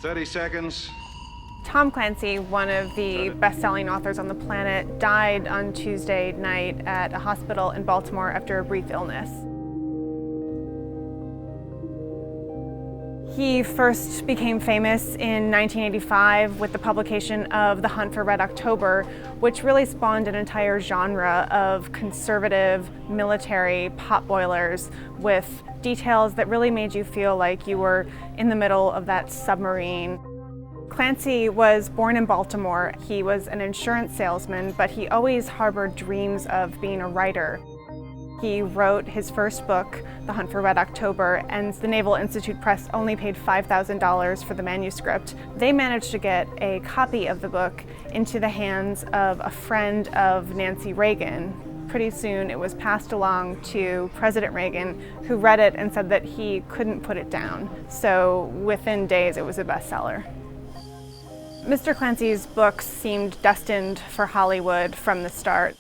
30 seconds. Tom Clancy, one of the best-selling authors on the planet, died on Tuesday night at a hospital in Baltimore after a brief illness. He first became famous in 1985 with the publication of The Hunt for Red October, which really spawned an entire genre of conservative military potboilers with details that really made you feel like you were in the middle of that submarine. Clancy was born in Baltimore. He was an insurance salesman, but he always harbored dreams of being a writer. He wrote his first book, The Hunt for Red October, and the Naval Institute Press only paid $5,000 for the manuscript. They managed to get a copy of the book into the hands of a friend of Nancy Reagan. Pretty soon it was passed along to President Reagan, who read it and said that he couldn't put it down. So within days it was a bestseller. Mr. Clancy's books seemed destined for Hollywood from the start.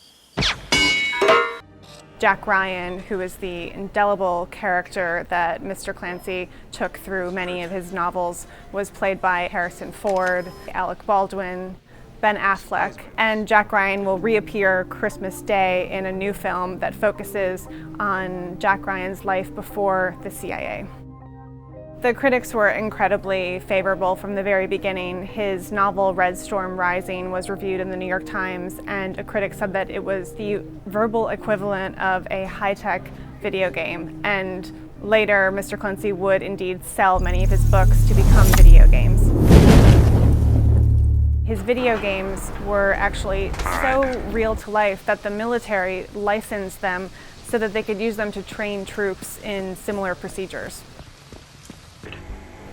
Jack Ryan, who is the indelible character that Mr. Clancy took through many of his novels, was played by Harrison Ford, Alec Baldwin, Ben Affleck, and Jack Ryan will reappear Christmas Day in a new film that focuses on Jack Ryan's life before the CIA. The critics were incredibly favorable from the very beginning. His novel Red Storm Rising was reviewed in the New York Times, and a critic said that it was the verbal equivalent of a high-tech video game. And later, Mr. Clancy would indeed sell many of his books to become video games. His video games were actually so real to life that the military licensed them so that they could use them to train troops in similar procedures.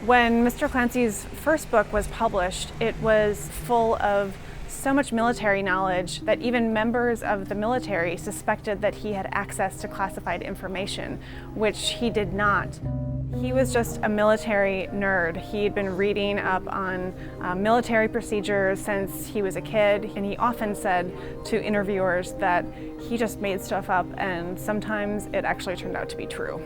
When Mr. Clancy's first book was published, it was full of so much military knowledge that even members of the military suspected that he had access to classified information, which he did not. He was just a military nerd. He had been reading up on military procedures since he was a kid, and he often said to interviewers that he just made stuff up, and sometimes it actually turned out to be true.